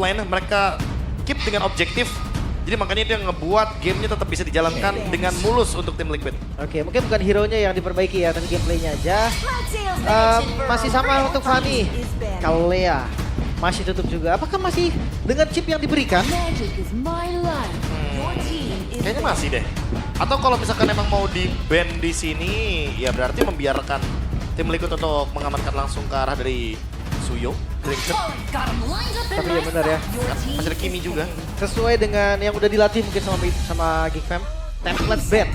plan, mereka keep dengan objektif. Jadi makanya itu yang ngebuat gamenya tetap bisa dijalankan dengan mulus untuk tim Liquid. Oke, mungkin bukan hero-nya yang diperbaiki ya, tapi gameplaynya aja. Masih sama untuk Fanny. Kalea masih tutup juga. Apakah masih dengan chip yang diberikan? Kayaknya masih deh. Atau kalau misalkan emang mau di-ban di sini, ya berarti membiarkan tim Liquid untuk mengamankan langsung ke arah dari Suyo, Granger. Tapi ya benar ya. Masih ada Kimi juga. Sesuai dengan yang udah dilatih mungkin sama Geekfam. Template ban.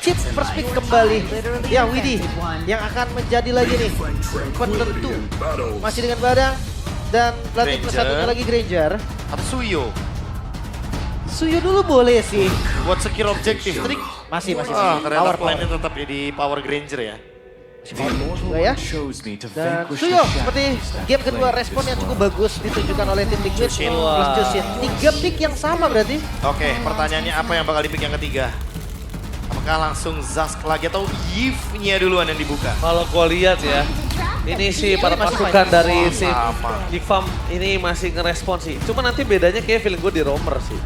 Chip first pick kembali. Ya Widhi yang akan menjadi lagi nih penentu. Masih dengan Badang. Dan pelatih plus satunya lagi Granger. Atau Suyo. Suyo dulu boleh sih. Buat secure objektif. Tadi Masih. ternyata plannya tetap jadi power Granger ya. Juga ya. Dan Suyo seperti game kedua respon yang cukup bagus ditunjukkan oleh tim Liquid plus Jushin. 3 pick yang sama berarti. Oke, pertanyaannya apa yang bakal di pick yang ketiga? Apakah langsung Zask lagi atau Yves-nya duluan yang dibuka? Kalau gua lihat ya, ini sih para pasukan dari si sama. Geekfam ini masih ngerespon sih. Cuma nanti bedanya kayak feeling gue di roamer sih.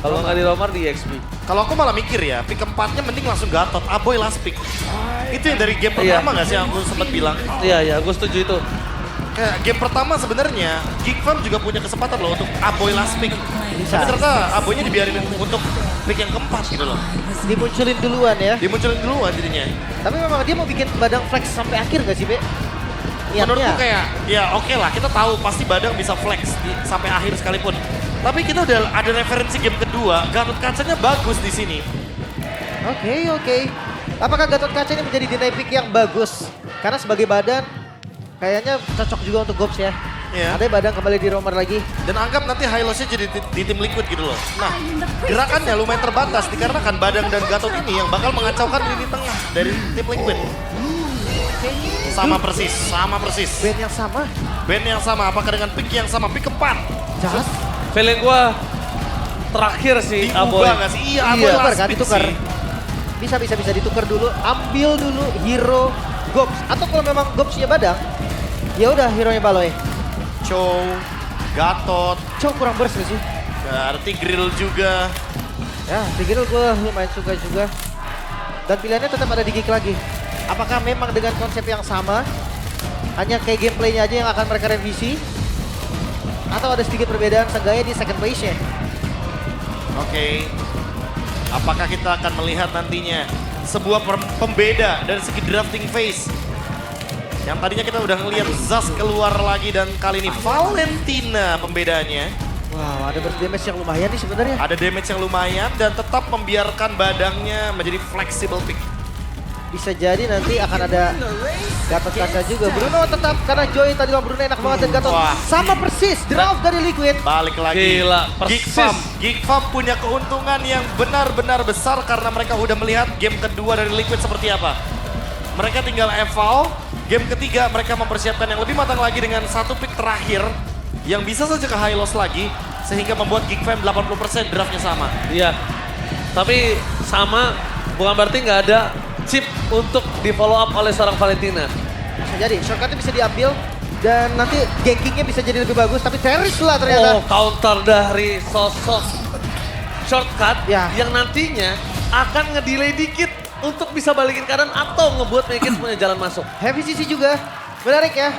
Kalau nggak di roamer di XP. Kalau aku malah mikir ya, pick keempatnya mending langsung Gatot, Aboy last pick. Itu yang dari game pertama nggak sih yang aku sempat bilang? Iya, gue setuju itu. Kayak game pertama sebenarnya Geekfam juga punya kesempatan loh untuk Aboy last pick. Tapi ternyata Aboynya dibiarin untuk pick yang keempat gitu loh. Dimunculin duluan ya. Dimunculin duluan jadinya. Tapi memang dia mau bikin Badang flex sampai akhir gak sih, Be? Menurutku kayak, ya oke lah kita tahu pasti Badang bisa flex sampai akhir sekalipun. Tapi kita udah ada referensi game kedua, Gatot Kacanya bagus di sini. Oke. Apakah Gatot Kaca ini menjadi deny pick yang bagus? Karena sebagai Badan, kayaknya cocok juga untuk Gops ya. Iya. Ada Badang kembali di roamer lagi. Dan anggap nanti Hylos-nya jadi di tim Liquid gitu loh. Nah, gerakannya lumayan terbatas dikarenakan Badang dan Gatot ini yang bakal mengacaukan lini tengah dari tim Liquid. Sama persis. Band yang sama. Band yang sama, apakah dengan pick yang sama? Pick keempat. Jahat. Feeling gue terakhir sih Aboy. Diubah nggak sih? Iya, Aboy Ditukar last kan, pick ditukar. sih. Bisa ditukar dulu, ambil dulu hero Gops. Atau kalau memang Gopsnya Badang, ya udah hero-nya Baloy. Chow, Gatot, Cow kurang burst gak sih? berarti Grill juga. Ya, Tigreal gue lumayan suka juga. Dan pilihannya tetap ada di Geek lagi. Apakah memang dengan konsep yang sama? Hanya kayak gameplaynya aja yang akan mereka revisi? Atau ada sedikit perbedaan seenggaknya di second phase-nya? Oke. Apakah kita akan melihat nantinya sebuah pembeda dari segi drafting phase? Yang tadinya kita udah ngelihat Zaz keluar lagi dan kali ini Valentina pembedanya. Wow, ada damage yang lumayan nih sebenarnya. Ada damage yang lumayan dan tetap membiarkan Badangnya menjadi flexible pick. Bisa jadi nanti akan ada Gatot Kaca juga. Bruno tetap karena Joy tadi bilang Bruno enak banget dan Gatot Wah. sama persis draft dari Liquid. Balik lagi. Gila, persis. Geekfam punya keuntungan yang benar-benar besar karena mereka udah melihat game kedua dari Liquid seperti apa. Mereka tinggal eval, game ketiga mereka mempersiapkan yang lebih matang lagi dengan satu pick terakhir yang bisa saja ke high loss lagi sehingga membuat Geekfam 80% draftnya sama. Iya, tapi sama bukan berarti nggak ada chip untuk di follow up oleh seorang Valentina. Bisa jadi, shortcutnya bisa diambil dan nanti gankingnya bisa jadi lebih bagus. Tapi Teris lah ternyata. Oh, counter dari sosok shortcut Ya. yang nantinya akan ngedelay dikit untuk bisa balikin kanan atau ngebuat Matrix punya jalan masuk. Heavy CC juga, menarik ya.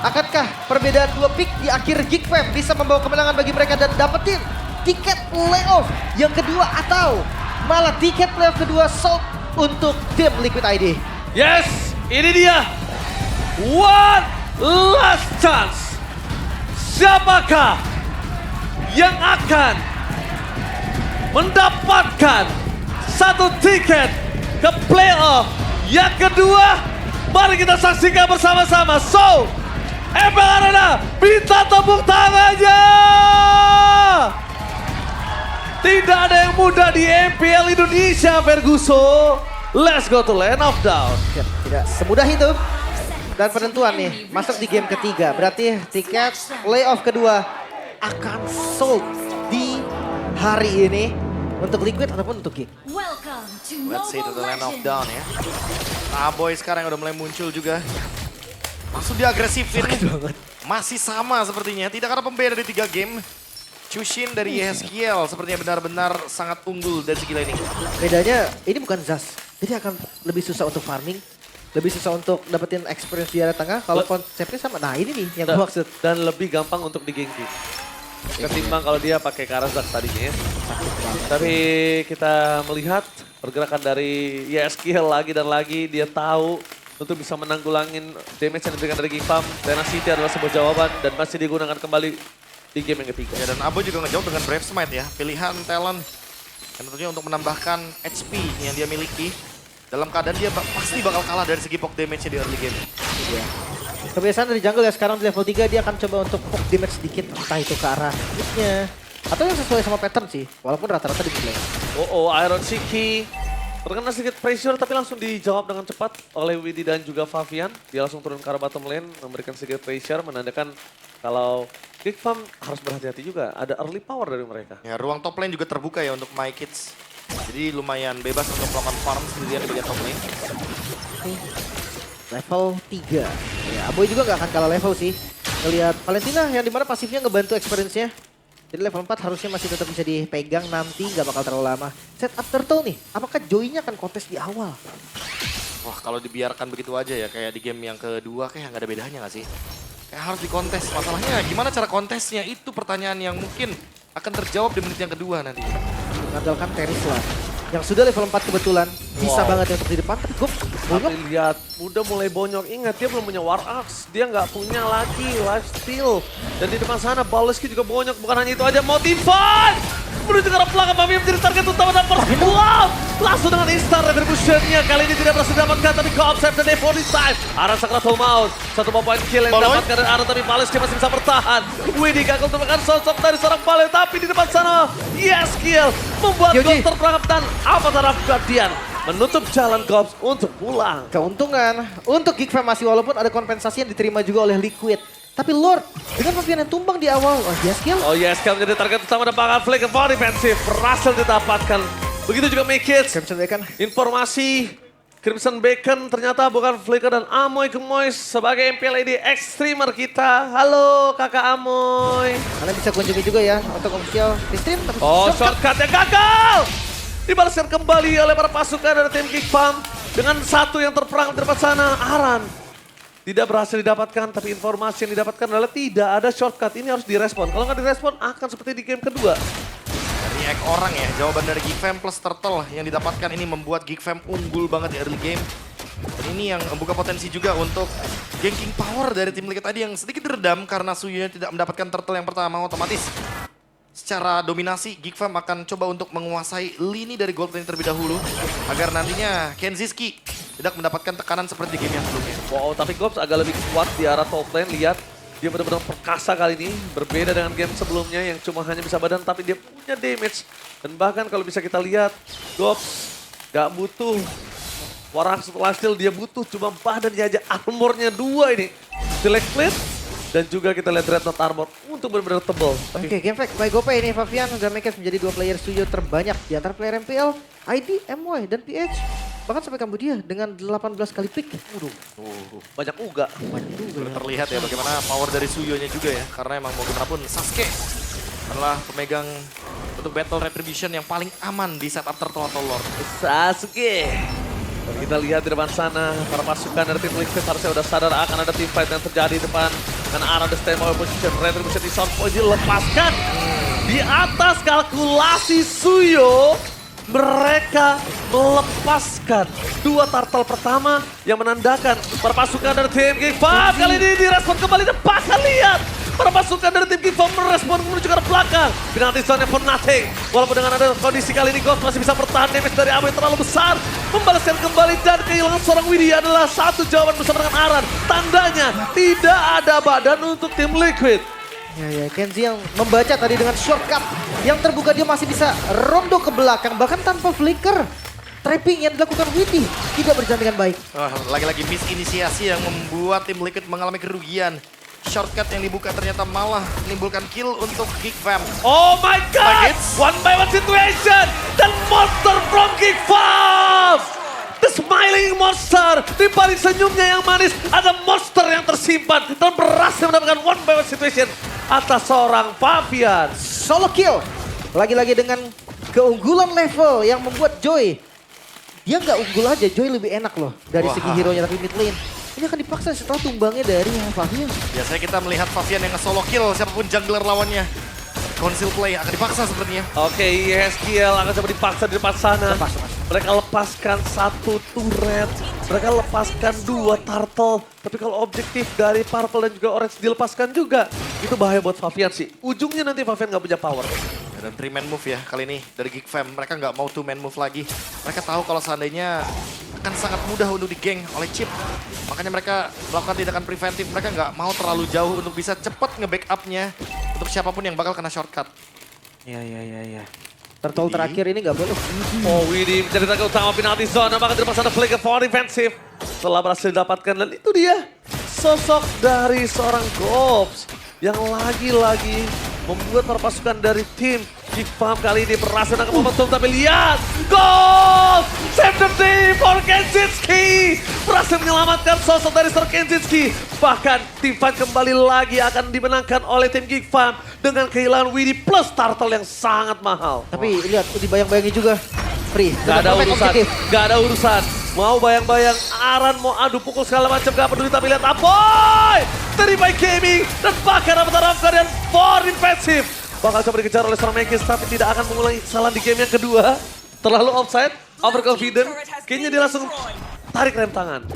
Akankah perbedaan 2 pick di akhir Geekfam bisa membawa kemenangan bagi mereka dan dapetin tiket playoff yang kedua atau malah tiket playoff kedua South untuk tim Liquid ID? Yes, ini dia. One last chance. Siapakah yang akan mendapatkan satu tiket ke playoff yang kedua? Mari kita saksikan bersama-sama. So, MPL Arena, minta tepuk tangannya. Tidak ada yang mudah di MPL Indonesia, Ferguson. Let's go to Land of Down. Ya, tidak semudah itu. Dan penentuan nih, masuk di game ketiga. Berarti tiket playoff kedua akan sold di hari ini untuk Liquid ataupun untuk Geek. Let's say to the land of down ya. Nah, Boy sekarang udah mulai muncul juga. Langsung diagresifin. masih sama sepertinya. Tidak ada pembeda dari 3 game. Chushin dari Yeskiel sepertinya benar-benar sangat unggul dari segi laning. Bedanya ini bukan Zas. Jadi akan lebih susah untuk farming. Lebih susah untuk dapetin experience di area tengah. Kalau konsepnya sama. Nah ini nih yang gue maksud. Dan lebih gampang untuk digengki. Ketimbang kalau dia pakai Karazak tadinya ya. Tapi kita melihat pergerakan dari YSKL lagi dan lagi. Dia tahu untuk bisa menanggulangin damage yang diberikan dari Gifam. Tenacity adalah sebuah jawaban dan masih digunakan kembali di game yang ketiga. Ya, dan Abo juga ngejawab dengan Brave Smite ya. Pilihan talent yang tentunya untuk menambahkan HP yang dia miliki. Dalam keadaan dia pasti bakal kalah dari segi poke damage di early game. Iya. Kebiasaan dari jungle ya sekarang di level 3 dia akan coba untuk poke damage sedikit. Entah itu ke arah hitnya. Atau yang sesuai sama pattern sih. Walaupun rata-rata di play. Iron Shiki terkena sedikit pressure tapi langsung dijawab dengan cepat oleh Widi dan juga Favian. Dia langsung turun ke arah bottom lane memberikan sedikit pressure menandakan kalau Big Farm harus berhati-hati juga. Ada early power dari mereka. Ya, ruang top lane juga terbuka ya untuk My Kids. Jadi lumayan bebas untuk melakukan farm sendirian di bagian top lane. Level 3. Ya, Aboy juga nggak akan kalah level sih. Ngelihat Valentina yang dimana pasifnya ngebantu experience-nya. Jadi level 4 harusnya masih tetap bisa dipegang nanti, nggak bakal terlalu lama. Setup turtle nih, apakah Joy-nya akan kontes di awal? Wah, kalau dibiarkan begitu aja ya, kayak di game yang kedua kayak nggak ada bedanya nggak sih? Kayak harus dikontes. Masalahnya gimana cara kontesnya? Itu pertanyaan yang mungkin akan terjawab di menit yang kedua nanti. Mengandalkan Terisla yang sudah level 4 kebetulan. Bisa banget ya untuk di depan, tapi gue bonyok. Tapi lihat, udah mulai bonyok. Ingat, dia belum punya War Axe. Dia nggak punya lagi lifesteal. Dan di depan sana, Baleski juga bonyok. Bukan hanya itu aja, Motify! Menuju ke arah belakang, Mami menjadi target utama dan wow! Langsung dengan instant retribution-nya. Kali ini tidak berhasil didapatkan, tapi go-up save dan Evo this time. Aran Sakratul Maut. Satu point kill yang didapatkan dari Aran, tapi Baleski masih bisa bertahan. Widi gagal menemukan sosok dari seorang Bale, tapi di depan sana, Yeskiel membuat gol terperangkap dan Avatar of Guardian menutup jalan Gops untuk pulang. Keuntungan untuk Geek Fam masih walaupun ada kompensasi yang diterima juga oleh Liquid. Tapi Lord, dengan Favian yang tumbang di awal, Yeskiel. Yeskiel menjadi target utama dan bakal flicker for defensif. Berhasil didapatkan. Begitu juga Make-It. Crimson Bacon. Informasi Crimson Bacon ternyata bukan flicker dan Amoy Gemoy sebagai MPLAD extremer kita. Halo kakak Amoy. Kalian bisa kunjungi juga ya untuk official di stream. Shortcut yang gagal. Dibalaskan kembali oleh para pasukan dari tim Geek Farm. Dengan satu yang terperangkap di depan sana, Aran. Tidak berhasil didapatkan, tapi informasi yang didapatkan adalah tidak ada shortcut. Ini harus direspon. Kalau nggak direspon, akan seperti di game kedua. React orang ya, jawaban dari Geek Fam plus Turtle yang didapatkan ini membuat Geek Fam unggul banget di early game. Dan ini yang membuka potensi juga untuk ganking power dari tim Liquid tadi yang sedikit diredam karena Suyu tidak mendapatkan Turtle yang pertama otomatis. Secara dominasi, Geek Fam akan coba untuk menguasai lini dari gold lane terlebih dahulu agar nantinya Kenziski tidak mendapatkan tekanan seperti di game yang sebelumnya. Wow, tapi Gops agak lebih kuat di arah top lane. Lihat, dia benar-benar perkasa kali ini. Berbeda dengan game sebelumnya yang cuma hanya bisa badan, tapi dia punya damage. Dan bahkan kalau bisa kita lihat, Gops gak butuh War Axe lifesteal, dia butuh cuma badan aja. Armornya 2 ini. Select plate. Dan juga kita lihat Dreadnought Armor untuk benar-benar tebal. Oke, game fact by GoPay ini Favian dan Make-It menjadi 2 player studio terbanyak di antara player MPL, ID, MY, dan PH. Bahkan sampai Kambodia dengan 18 kali pick. Banyak uga. Terlihat ya bagaimana power dari Suyonya juga ya. Karena emang mau gimana pun Sasuke adalah pemegang untuk Battle Retribution yang paling aman di setup Turtle atau Lord. Sasuke. Dan kita lihat di depan sana, para pasukan dari tim Liquid harusnya udah sadar akan ada team fight yang terjadi di depan. Karena arah the stand power position, retribution di sound point dilepaskan. Di atas kalkulasi Suyo, mereka melepaskan 2 turtle pertama yang menandakan para pasukan dari tim Geek Farm kali ini direspon kembali dan bahkan lihat. Para pasukan dari tim Geek Farm merespon menuju ke arah belakang. Penalty zone for nothing. Walaupun dengan ada kondisi kali ini Ghost masih bisa bertahan, damage dari Amoy terlalu besar. Membalaskan kembali dan kehilangan seorang Widi adalah satu jawaban bersama dengan Aran. Tandanya tidak ada badan untuk tim Liquid. Ya, Kenzie yang membaca tadi dengan shortcut. Yang terbuka dia masih bisa rondo ke belakang bahkan tanpa flicker. Trapping yang dilakukan Widi tidak berjalan dengan baik. Lagi-lagi misinisiasi yang membuat tim Liquid mengalami kerugian. Shortcut yang dibuka ternyata malah menimbulkan kill untuk Geek Fam. Oh my god! One by one situation! Dan monster from Geek Farm! The Smiling Monster. Di balik senyumnya yang manis, ada monster yang tersimpan dan berhasil mendapatkan one by one situation atas seorang Favian. Solo kill. Lagi-lagi dengan keunggulan level yang membuat Joy. Dia nggak unggul aja, Joy lebih enak loh dari segi hero-nya, tapi mid lane. Ini akan dipaksa setelah tumbangnya dari Favian. Biasanya kita melihat Favian yang nge-solo kill siapapun jungler lawannya. Conceal play akan dipaksa sepertinya. Oke, Yeskiel akan coba dipaksa di depan sana. Lepas. Mereka lepaskan 1 turret, mereka lepaskan 2 turtle. Tapi kalau objektif dari Purple dan juga Orange dilepaskan juga, itu bahaya buat Favian sih. Ujungnya nanti Favian nggak punya power. Dan 3-man move ya kali ini dari Geek Fam. Mereka nggak mau 2-man move lagi. Mereka tahu kalau seandainya akan sangat mudah untuk digeng oleh Chip. Makanya mereka melakukan tindakan preventif. Mereka nggak mau terlalu jauh untuk bisa cepat nge-backupnya untuk siapapun yang bakal kena shortcut. Iya. Turtle terakhir ini nggak boleh. Oh, Widhi menjadi target utama penalti zone. Maka di depan sana flicker for defensive. Setelah berhasil didapatkan dan itu dia. Sosok dari seorang Gops yang lagi-lagi membuat para pasukan dari tim Geek Fam kali ini berhasil menangkap momentum. Tapi lihat, gol! Save the day for Kenzitski! Berhasil menyelamatkan sosok dari Sir Kenzitski. Bahkan tim fight kembali lagi akan dimenangkan oleh tim Geek Fam dengan kehilangan Widhi plus turtle yang sangat mahal. Tapi lihat, dibayang-bayangi juga. Free. Gak ada Perfect urusan, objective. gak ada urusan. Mau bayang-bayang, Aran mau adu pukul segala macam, gak peduli. Tapi lihat Aboy! Dari by Gaming dan bahkan Rafa dan for defensive. Bakal coba dikejar oleh seorang Mekis, tapi tidak akan mengulangi kesalahan di game yang kedua. Terlalu offside, overconfident. Kayaknya dia langsung tarik rem tangan.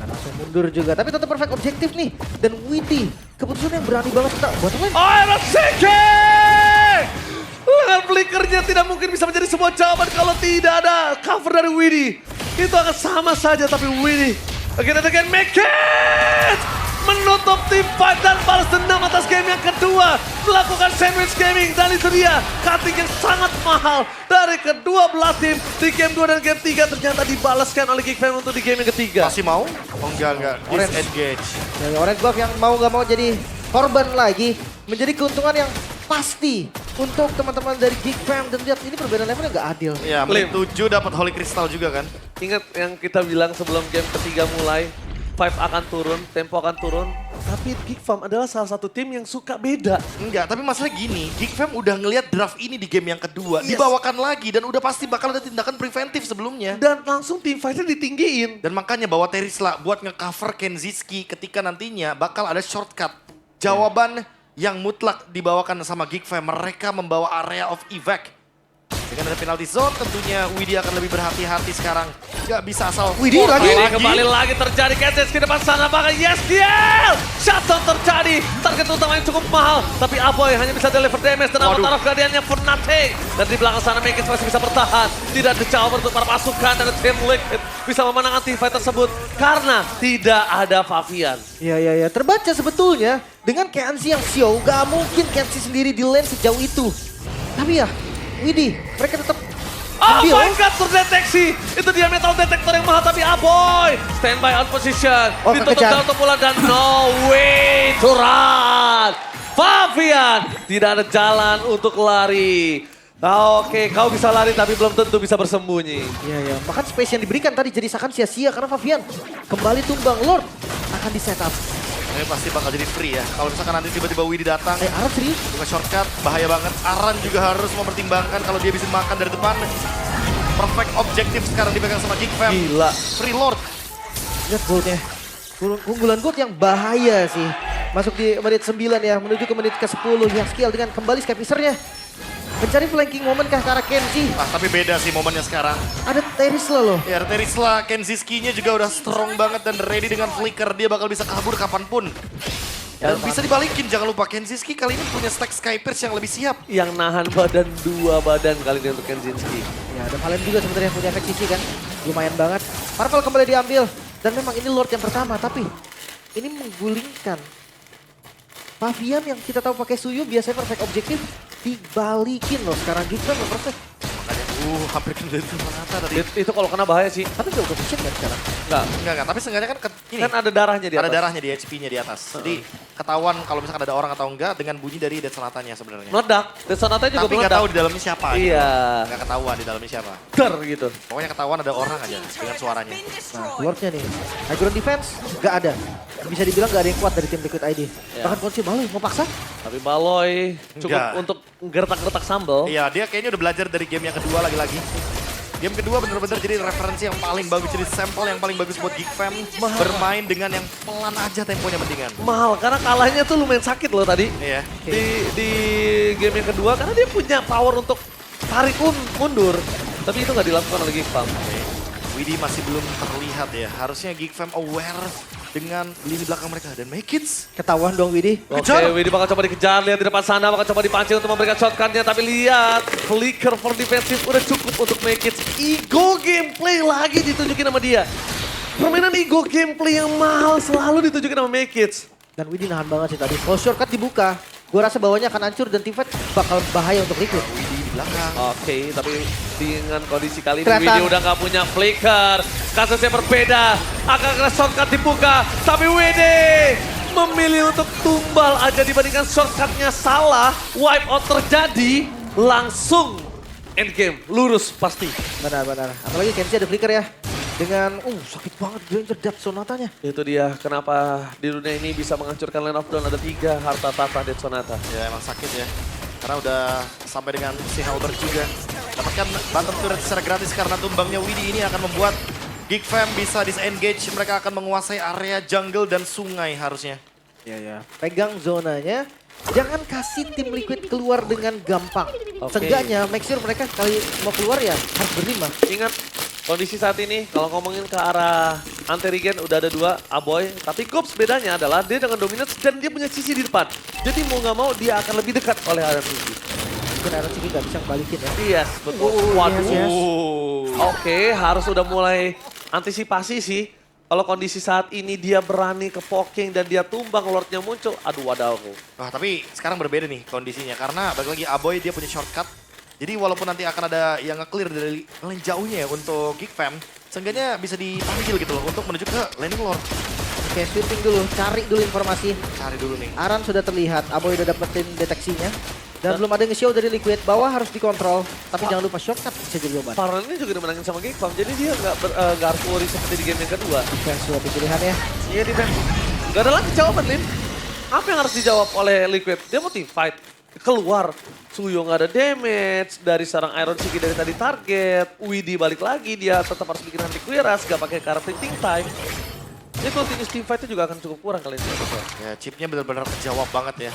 Langsung mundur juga. Tapi tetap perfect objektif nih. Dan Widhi, keputusan yang berani banget kita buat lane. Oh, Erosiki! Lengan flickernya tidak mungkin bisa menjadi sebuah jawaban kalau tidak ada cover dari Widhi. Itu akan sama saja, tapi Widhi again make it! Menutup tim fight dan balas dendam atas game yang kedua. Melakukan sandwich gaming dan itu dia cutting yang sangat mahal dari kedua belah tim di game 2 dan game 3 ternyata dibalaskan oleh Geek Fam untuk di game yang ketiga. Masih mau? Oh enggak. Disengage. Dari Orange Buff yang mau gak mau jadi korban lagi. Menjadi keuntungan yang pasti untuk teman-teman dari Geek Fam. Dan lihat ini perbedaan levelnya gak adil. Ya, menit 7 dapat Holy Crystal juga kan. Ingat yang kita bilang sebelum game ketiga mulai, Five akan turun, tempo akan turun. Tapi Geek Fam adalah salah satu tim yang suka beda. Enggak, tapi masalah gini, Geek Fam udah ngelihat draft ini di game yang kedua, dibawakan lagi dan udah pasti bakal ada tindakan preventif sebelumnya. Dan langsung tim fight-nya ditinggiin. Dan makanya bawa Terisla buat nge-cover Kenzitski ketika nantinya bakal ada shortcut. Jawaban yang mutlak dibawakan sama Geek Fam, mereka membawa area of evac. Dengan ada penalty zone tentunya Widhi akan lebih berhati-hati sekarang. Gak bisa asal. Widhi lagi. Kembali lagi terjadi Kenzitski depan sana, bahkan Yeskiel! Shutdown terjadi, target utama yang cukup mahal. Tapi Aboy hanya bisa deliver damage dan Avatar of Guardian-nya for nothing. Dan di belakang sana Mekis masih bisa bertahan. Tidak ada jawaban untuk para pasukan dan tim Liquid bisa memenangkan team fight tersebut. Karena tidak ada Favian. Iya. Terbaca sebetulnya dengan Kenzie yang show, gak mungkin Kenzie sendiri di lane sejauh itu. Tapi ya, Widhi, mereka tetap Oh ambil. my god, terdeteksi. Itu dia metal detector yang mahal, tapi Aboy standby on position. Oh, Ditutup kekejar. jauh pula dan no way to run. Favian, tidak ada jalan untuk lari. Nah, oke, kau bisa lari tapi belum tentu bisa bersembunyi. Iya. Bahkan space yang diberikan tadi jadi seakan sia-sia karena Favian kembali tumbang. Lord akan di setup. Ini pasti bakal jadi free ya. Kalau misalkan nanti tiba-tiba Widhi datang, Aran serius? bukan shortcut, bahaya banget. Aran juga harus mempertimbangkan kalau dia bisa makan dari depan. Perfect objektif sekarang dipegang sama Geek Fam. Gila. Free Lord. Lihat goldnya. Keunggulan gold yang bahaya sih. Masuk di menit 9 ya, menuju ke menit ke-10. Yeskiel dengan kembali Skypicernya. Mencari flanking moment kah ke arah Kenzie. Tapi beda sih momennya sekarang. Ada Terisla loh. Ya, Terisla, Kenzitski-nya juga udah strong banget dan ready dengan flicker. Dia bakal bisa kabur kapanpun. Dan bisa dibalikin, jangan lupa Kenzitski kali ini punya stack Skypierce yang lebih siap. Yang nahan badan 2 badan kali ini untuk Kenzitski. Ya, ada Valen juga sebenarnya punya efek sisi kan. Lumayan banget. Marvel kembali diambil. Dan memang ini Lord yang pertama, tapi ini menggulingkan. Favian yang kita tahu pakai Suyu biasanya perfect objektif dibalikin loh. Sekarang Geek Fam perfect. Makanya Hampir kena dari Sonata tadi. Itu kalau kena bahaya sih. Tapi udah pusing kan sekarang? Enggak. Tapi seenggaknya kan ini. Kan ada darahnya di atas. Ada darahnya di HP-nya di atas. Jadi ketahuan kalau misalkan ada orang atau enggak dengan bunyi dari Dead Sonatanya sebenarnya. Meledak. Dead Sonata juga Tapi nggak meledak. tahu di dalamnya siapa. Iya. Nggak ketahuan di dalamnya siapa. Der gitu. Pokoknya ketahuan ada orang aja dengan suaranya. Nah, Lordnya nih. High ground defense nggak ada. Bisa dibilang nggak ada yang kuat dari tim Liquid ID. Ya. Bahkan Konsi malu mau paksa. Tapi Baloy cukup Enggak. untuk gertak-gertak sambal. Iya, dia kayaknya udah belajar dari game yang kedua lagi-lagi. Game kedua bener-bener jadi referensi yang paling bagus, jadi sampel yang paling bagus buat Geek Fam. Bermain dengan yang pelan aja temponya mendingan. Mahal karena kalahnya tuh lumayan sakit loh tadi. Iya. Di game yang kedua karena dia punya power untuk tarik mundur. Tapi itu nggak dilakukan oleh Geek Fam. Widhi masih belum terlihat ya. Harusnya Geek Fam aware dengan lini belakang mereka. Dan Make Kids. Ketahuan dong Widhi. Oke, Widhi bakal coba dikejar, lihat di depan sana, bakal coba dipancing untuk memberikan shotgunnya. Tapi lihat, flicker for defensive udah cukup untuk Make It. Ego gameplay lagi ditunjukin sama dia. Permainan ego gameplay yang mahal selalu ditunjukin sama Make It. Dan Widhi nahan banget sih tadi. Kalau shortcut dibuka, gue rasa bawahnya akan hancur dan T-Fight bakal bahaya untuk Liquid. Widhi di belakang. Oke, tapi dengan kondisi kali ini Kelihatan. Widhi udah gak punya flicker. Kasusnya berbeda, akan kena shortcut dibuka. Tapi Widhi memilih untuk tumbal aja dibandingkan shortcutnya salah. Wipe out terjadi, langsung endgame, lurus pasti. Benar-benar. Apalagi Kenzie ada flicker ya. Dengan, sakit banget Granger Death Sonatanya. Itu dia kenapa di dunia ini bisa menghancurkan Land of Dawn ada 3 harta tahta Death Sonata. Ya emang sakit ya. Karena udah sampai dengan si Halberd juga. Dapatkan bottom turret secara gratis karena tumbangnya Widhi ini akan membuat Geek Fam bisa disengage. Mereka akan menguasai area jungle dan sungai harusnya. Iya. Pegang zonanya. Jangan kasih tim Liquid keluar dengan gampang. Oke. Seenggaknya make sure mereka kali mau keluar ya harus berlima. Ingat kondisi saat ini kalau ngomongin ke arah anti-regen udah ada 2 Aboy. Tapi Gops bedanya adalah dia dengan dominance dan dia punya sisi di depan. Jadi mau nggak mau dia akan lebih dekat oleh Iron City. Mungkin Iron City nggak bisa balikin ya. Yes, betul. Waduh. yes. Oke, harus udah mulai antisipasi sih. Kalau kondisi saat ini dia berani ke poking dan dia tumbang, Lordnya muncul. Aduh wadahku. Wah tapi sekarang berbeda nih kondisinya. Karena balik lagi Aboy dia punya shortcut. Jadi walaupun nanti akan ada yang nge-clear dari lane jauhnya ya untuk Geek Fam. Seenggaknya bisa dipanggil gitu loh untuk menuju ke landing Lord. Oke, sweeping dulu, cari dulu informasi. Cari dulu nih. Aran sudah terlihat, Aboy udah dapetin deteksinya. Dan belum ada nge-show dari Liquid, bawah harus dikontrol. Tapi jangan lupa shortcut bisa jadi jawaban. Farhan ini juga dimenangin sama Geek Fam, jadi dia nggak harus worry seperti di game yang kedua. Defense sudah pilihan ya. Iya defense. Gak ada lagi jawaban, Lim. Apa yang harus dijawab oleh Liquid? Dia mau team fight. Keluar. Suyo nggak ada damage. Dari sarang Iron City dari tadi target. Widhi balik lagi. Dia tetap harus bikin anti Quiras. Gak pakai karakter ting time. Ini continuous team fight-nya juga akan cukup kurang kali ini. Ya chipnya benar-benar kejawab banget ya.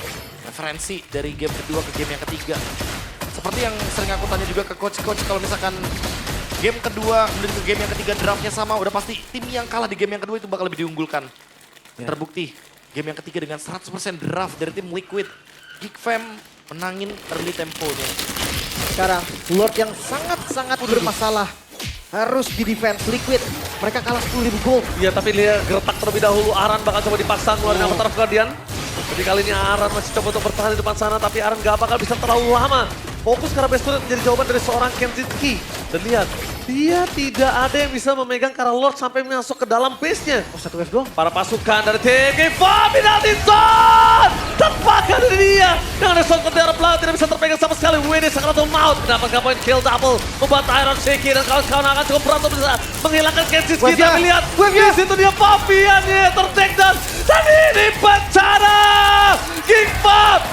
Referensi dari game kedua ke game yang ketiga. Seperti yang sering aku tanya juga ke coach-coach kalau misalkan game kedua menuju ke game yang ketiga draftnya sama, udah pasti tim yang kalah di game yang kedua itu bakal lebih diunggulkan. Ya. Terbukti game yang ketiga dengan 100% draft dari tim Liquid. Geek Fam menangin early temponya. Sekarang, Lord yang sangat-sangat bermasalah. Harus di defense Liquid. Mereka kalah 10.000 gold. Iya tapi dia gertak terlebih dahulu. Aran bakal coba dipaksa ngeluarin Avatar of Guardian. Jadi kali ini Aran masih coba untuk bertahan di depan sana. Tapi Aran gak bakal bisa terlalu lama. Fokus karena best turret menjadi jawaban dari seorang Kenzie. Dan lihat, dia tidak ada yang bisa memegang karena Lord sampai masuk ke dalam base-nya. Oh, satu wave doang. Para pasukan dari tim G5 penalty zone! Terbakar dari dia. Dengan ada shot ke daerah belakang tidak bisa terpegang sama sekali. WD Sakratul Maut mendapatkan poin kill double. Membuat Iron Shiki dan kawan-kawan akan cukup berat untuk bisa menghilangkan Kenzie. Kita lihat di situ dia Paviannya ter-take down. Dan ini bencana. G5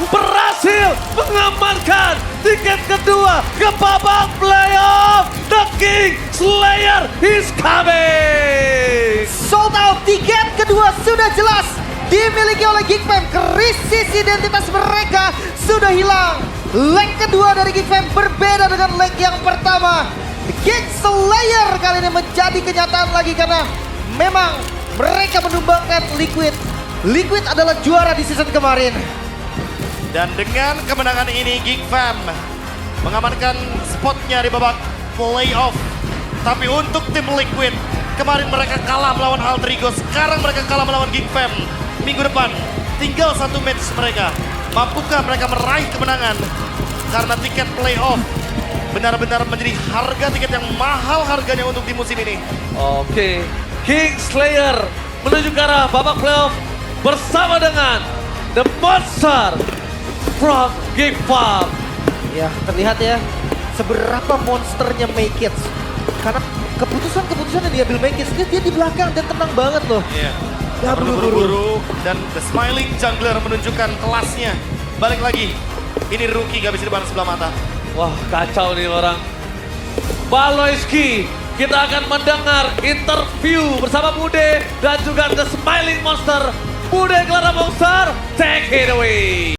berhasil mengamankan tiket kedua ke babak playoff. The King Slayer is coming. Sold out, tiket kedua sudah jelas dimiliki oleh Geek Fam. Krisis identitas mereka sudah hilang. Leg kedua dari Geek Fam berbeda dengan leg yang pertama. The King Slayer kali ini menjadi kenyataan lagi karena memang mereka menumbangkan Liquid. Liquid adalah juara di season kemarin. Dan dengan kemenangan ini Geek Fam mengamankan spotnya di babak playoff. Tapi untuk tim Liquid, kemarin mereka kalah melawan Alter Ego, sekarang mereka kalah melawan Geek Fam. Minggu depan tinggal 1 match mereka. Mampukah mereka meraih kemenangan? Karena tiket playoff benar-benar menjadi harga tiket yang mahal harganya untuk di musim ini. Oke, King Slayer menuju ke arah babak playoff bersama dengan The Monster from Geek Farm. Ya, terlihat ya seberapa monsternya Make It. Karena keputusan yang diambil Make It, dia di belakang dan tenang banget loh. Iya. Ya, buru-buru dan The Smiling Jungler menunjukkan kelasnya. Balik lagi, ini rookie gak bisa dipandang sebelah mata. Wah, kacau nih orang. Baloyski, kita akan mendengar interview bersama Bude dan juga The Smiling Monster. Bude Clara Monster, take it away.